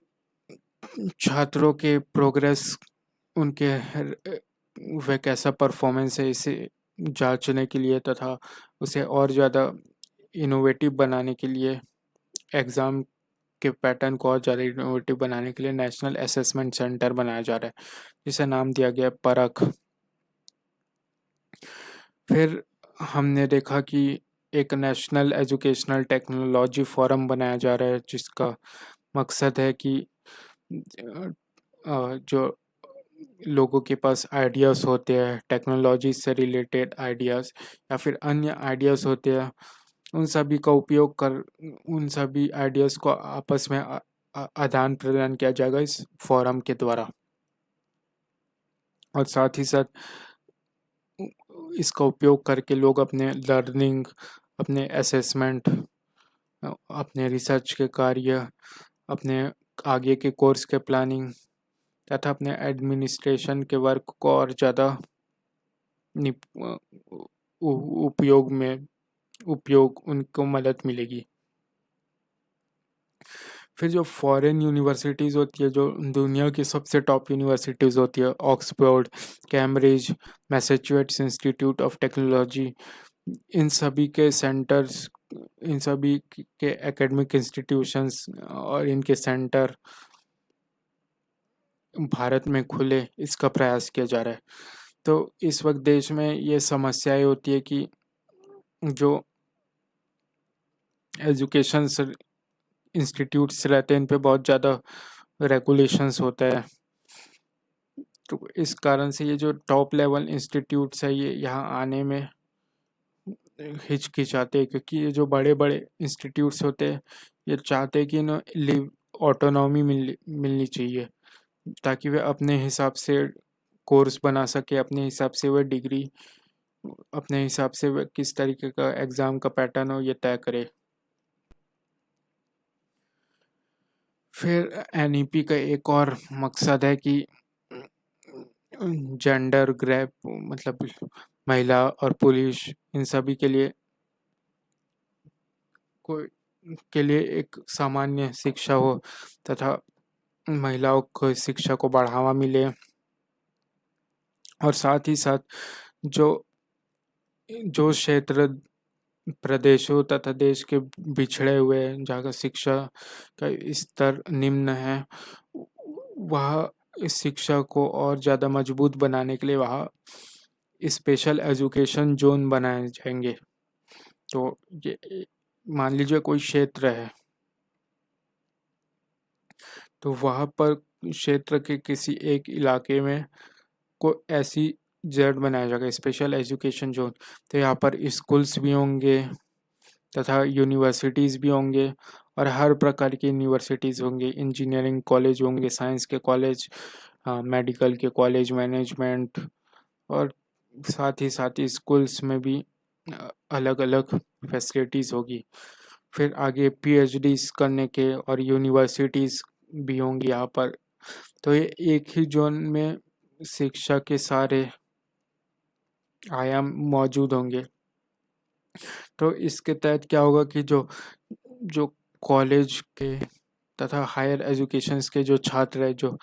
छात्रों के प्रोग्रेस, उनके वह कैसा परफॉर्मेंस है, इसे जांचने के लिए तथा उसे और ज़्यादा इनोवेटिव बनाने के लिए, एग्ज़ाम के पैटर्न को और ज़्यादा इनोवेटिव बनाने के लिए नेशनल असेसमेंट सेंटर बनाया जा रहा है, जिसे नाम दिया गया परख। फिर हमने देखा कि एक नेशनल एजुकेशनल टेक्नोलॉजी फोरम बनाया जा रहा है, जिसका मकसद है कि जो लोगों के पास आइडियाज़ होते हैं टेक्नोलॉजी से रिलेटेड आइडियाज़ या फिर अन्य आइडियाज़ होते हैं, उन सभी का उपयोग कर उन सभी आइडियाज़ को आपस में आदान प्रदान किया जाएगा इस फोरम के द्वारा। और साथ ही साथ इसका उपयोग करके लोग अपने लर्निंग, अपने असेसमेंट, अपने रिसर्च के कार्य, अपने आगे के कोर्स के प्लानिंग तथा अपने एडमिनिस्ट्रेशन के वर्क को और ज़्यादा उपयोग उनको मदद मिलेगी। फिर जो फॉरेन यूनिवर्सिटीज़ होती है, जो दुनिया की सबसे टॉप यूनिवर्सिटीज़ होती है, Oxford, Cambridge, Massachusetts Institute of Technology, इन सभी के सेंटर्स, इन सभी के एकेडमिक इंस्टीट्यूशंस और इनके सेंटर भारत में खुले, इसका प्रयास किया जा रहा है। तो इस वक्त देश में ये समस्याएं होती है कि जो एजुकेशन इंस्टीट्यूट्स रहते हैं, इन पे बहुत ज़्यादा रेगुलेशंस होता है। तो इस कारण से ये जो टॉप लेवल इंस्टीट्यूट्स है, ये यहाँ आने में हिचकिचाते हैं, क्योंकि ये जो बड़े बड़े इंस्टीट्यूट्स होते हैं, ये चाहते हैं कि इन्हें ऑटोनॉमी मिलनी चाहिए, ताकि वे अपने हिसाब से कोर्स बना सके, अपने हिसाब से वह डिग्री, अपने हिसाब से वह किस तरीके का एग्ज़ाम का पैटर्न हो, ये तय करे। फिर एनईपी का एक और मकसद है कि जेंडर गैप, मतलब महिला और पुरुष, इन सभी के लिए एक सामान्य शिक्षा हो तथा महिलाओं को शिक्षा को बढ़ावा मिले। और साथ ही साथ जो क्षेत्र प्रदेशों तथा देश के बिछड़े हुए, जहाँ का शिक्षा का स्तर निम्न है, वह इस शिक्षा को और ज़्यादा मजबूत बनाने के लिए वहाँ स्पेशल एजुकेशन जोन बनाए जाएंगे। तो ये मान लीजिए कोई क्षेत्र है, तो वहाँ पर क्षेत्र के किसी एक इलाके में को ऐसी जेड बनाया जाएगा, स्पेशल एजुकेशन जोन। तो यहाँ पर स्कूल्स भी होंगे तथा यूनिवर्सिटीज़ भी होंगे, और हर प्रकार की यूनिवर्सिटीज़ होंगे, इंजीनियरिंग कॉलेज होंगे, साइंस के कॉलेज, मेडिकल के कॉलेज, मैनेजमेंट, और साथ ही स्कूल्स में भी अलग अलग फैसिलिटीज़ होगी। फिर आगे पीएचडीज करने के और यूनिवर्सिटीज़ भी होंगी यहाँ पर। तो ये एक ही जोन में शिक्षा के सारे आयाम मौजूद होंगे। तो इसके तहत क्या होगा कि जो कॉलेज के तथा हायर एजुकेशंस के जो छात्र है, जो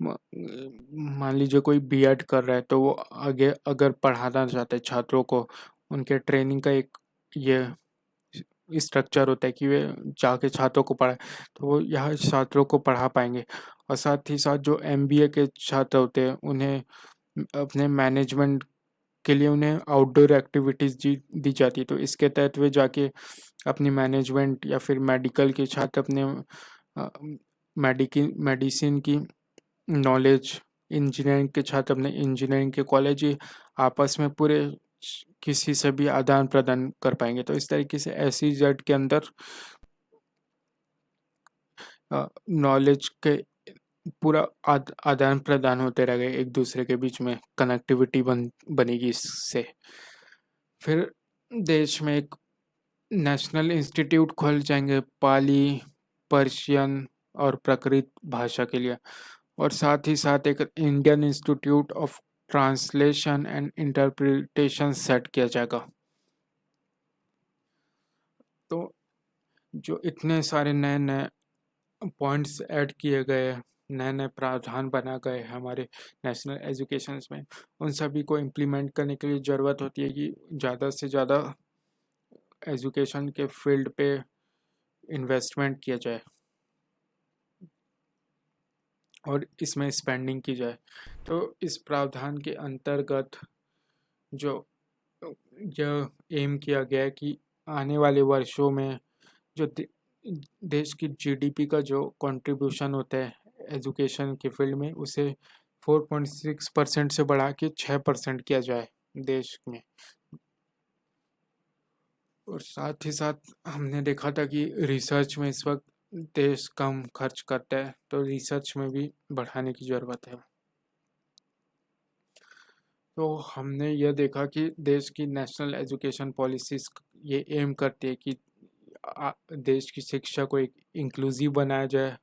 मान लीजिए कोई बीएड कर रहा है, तो वो आगे अगर पढ़ाना चाहते हैं छात्रों को, उनके ट्रेनिंग का एक ये स्ट्रक्चर होता है कि वे जाके छात्रों को पढ़ाए, तो वो यहाँ छात्रों को पढ़ा पाएंगे। और साथ ही साथ जो एमबीए के छात्र होते हैं, उन्हें अपने मैनेजमेंट के लिए उन्हें आउटडोर एक्टिविटीज़ दी जाती है। तो इसके तहत वे जाके अपनी मैनेजमेंट या फिर मेडिकल के छात्र अपने मेडिसिन की नॉलेज, इंजीनियरिंग के छात्र अपने इंजीनियरिंग के कॉलेज आपस में पूरे किसी से भी आदान प्रदान कर पाएंगे। तो इस तरीके से SEZ के अंदर नॉलेज के पूरा आदान प्रदान होते रहेगा, एक दूसरे के बीच में कनेक्टिविटी बनेगी इससे। फिर देश में एक नेशनल इंस्टीट्यूट खोल जाएंगे पाली, पर्शियन और प्राकृत भाषा के लिए, और साथ ही साथ एक Indian institute of translation and interpretation set किया जाएगा। तो जो इतने सारे नए नए पॉइंट्स ऐड किए गए, नए नए प्रावधान बना गए हमारे नेशनल एजुकेशन में, उन सभी को इम्प्लीमेंट करने के लिए ज़रूरत होती है कि ज़्यादा से ज़्यादा एजुकेशन के फील्ड पे इन्वेस्टमेंट किया जाए और इसमें स्पेंडिंग की जाए। तो इस प्रावधान के अंतर्गत जो यह एम किया गया है कि आने वाले वर्षों में जो देश की जीडीपी का जो कंट्रीब्यूशन होता है एजुकेशन के फील्ड में, उसे 4.6% से बढ़ा के 6% किया जाए देश में। और साथ ही साथ हमने देखा था कि रिसर्च में इस वक्त देश कम खर्च करता है, तो रिसर्च में भी बढ़ाने की ज़रूरत है। तो हमने यह देखा कि देश की नेशनल एजुकेशन पॉलिसीज ये एम करती है कि देश की शिक्षा को एक इंक्लूसिव बनाया जाए,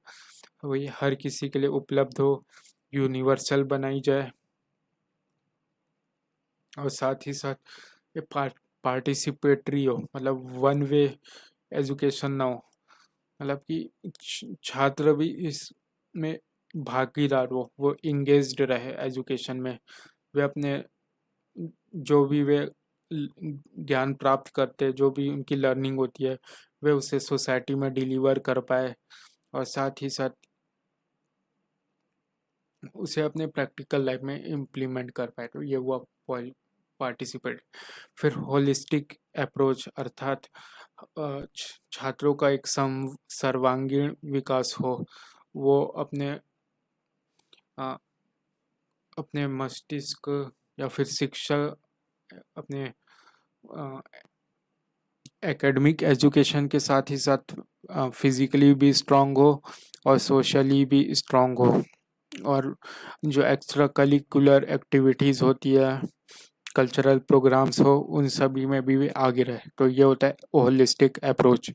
वही हर किसी के लिए उपलब्ध हो, यूनिवर्सल बनाई जाए, और साथ ही साथ ये पार्टिसिपेटरी हो, मतलब वन वे एजुकेशन ना हो, मतलब कि छात्र भी इसमें भागीदार हो, वो इंगेज्ड रहे एजुकेशन में, वे अपने जो भी वे ज्ञान प्राप्त करते, जो भी उनकी लर्निंग होती है, वे उसे सोसाइटी में डिलीवर कर पाए, और साथ ही साथ उसे अपने प्रैक्टिकल लाइफ में इम्प्लीमेंट कर पाए। तो ये हुआ पार्टिसिपेट। फिर होलिस्टिक अप्रोच, अर्थात छात्रों का एक सर्वांगीण विकास हो, वो अपने मस्तिष्क या फिर शिक्षा, अपने एकेडमिक एजुकेशन के साथ ही साथ फिजिकली भी स्ट्रांग हो और सोशली भी स्ट्रांग हो, और जो एक्स्ट्रा करिकुलर एक्टिविटीज़ होती है, कल्चरल प्रोग्राम्स हो, उन सभी में भी वे आगे रहे। तो ये होता है होलिस्टिक अप्रोच।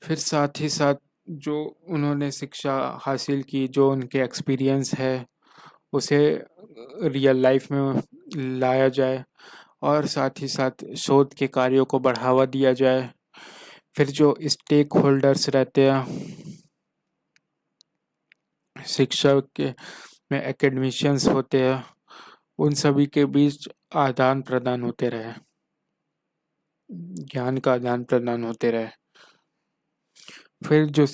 फिर साथ ही साथ जो उन्होंने शिक्षा हासिल की, जो उनके एक्सपीरियंस है, उसे रियल लाइफ में लाया जाए, और साथ ही साथ शोध के कार्यों को बढ़ावा दिया जाए। फिर जो स्टेक होल्डर्स रहते हैं शिक्षा के में, एकेडमिशियंस होते हैं, उन सभी के बीच आदान प्रदान होते रहे, ज्ञान का आदान प्रदान होते रहे। फिर जो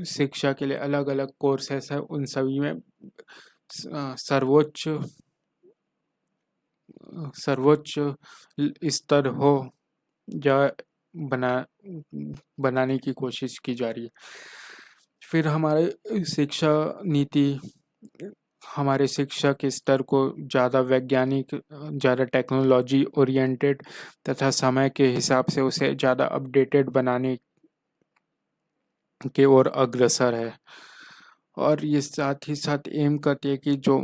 शिक्षा के लिए अलग अलग कोर्सेस है, उन सभी में सर्वोच्च सर्वोच्च स्तर हो या बना बनाने की कोशिश की जा रही है। फिर हमारे शिक्षा नीति हमारे शिक्षा के स्तर को ज़्यादा वैज्ञानिक, ज़्यादा टेक्नोलॉजी ओरिएंटेड तथा समय के हिसाब से उसे ज़्यादा अपडेटेड बनाने के ओर अग्रसर है। और ये साथ ही साथ एम करती है कि जो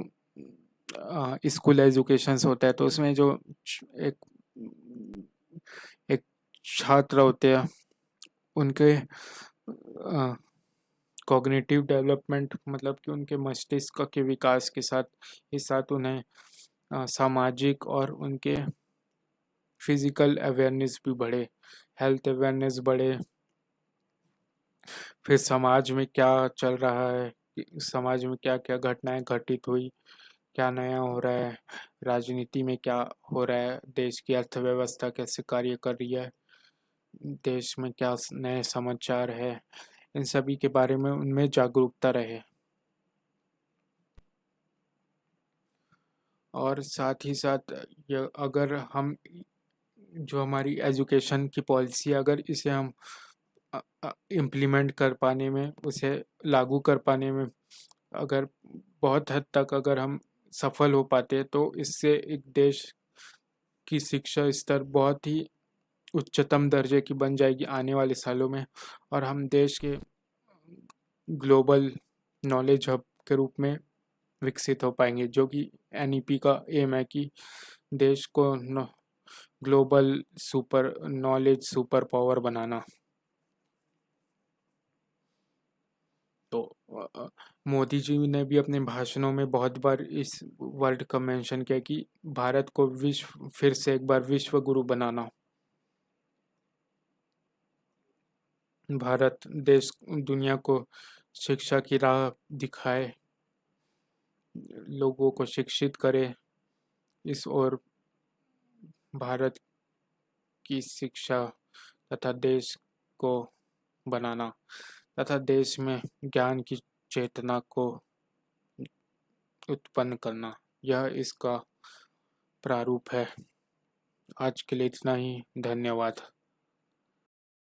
स्कूल एजुकेशंस होता है, तो उसमें जो एक एक छात्र होते हैं, उनके कॉग्निटिव डेवलपमेंट, मतलब कि उनके मस्तिष्क के विकास के साथ ही साथ उन्हें सामाजिक और उनके फिजिकल अवेयरनेस भी बढ़े, हेल्थ अवेयरनेस बढ़े। फिर समाज में क्या चल रहा है, समाज में क्या क्या घटनाएं घटित हुई, क्या नया हो रहा है, राजनीति में क्या हो रहा है, देश की अर्थव्यवस्था कैसे कार्य कर रही है, देश में क्या नए समाचार है, इन सभी के बारे में उनमें जागरूकता रहे। और साथ ही साथ अगर हम जो हमारी एजुकेशन की पॉलिसी, अगर इसे हम इम्प्लीमेंट कर पाने में, उसे लागू कर पाने में अगर बहुत हद तक अगर हम सफल हो पाते हैं, तो इससे एक देश की शिक्षा स्तर बहुत ही उच्चतम दर्जे की बन जाएगी आने वाले सालों में, और हम देश के ग्लोबल नॉलेज हब के रूप में विकसित हो पाएंगे, जो कि एनईपी का एम है कि देश को global super knowledge super power बनाना। तो मोदी जी ने भी अपने भाषणों में बहुत बार इस वर्ड का मेंशन किया कि भारत को विश्व फिर से एक बार विश्व गुरु बनाना। भारत देश दुनिया को शिक्षा की राह दिखाए, लोगों को शिक्षित करे, इस और भारत की शिक्षा तथा देश को बनाना तथा देश में ज्ञान की चेतना को उत्पन्न करना, यह इसका प्रारूप है। आज के लिए इतना ही। धन्यवाद।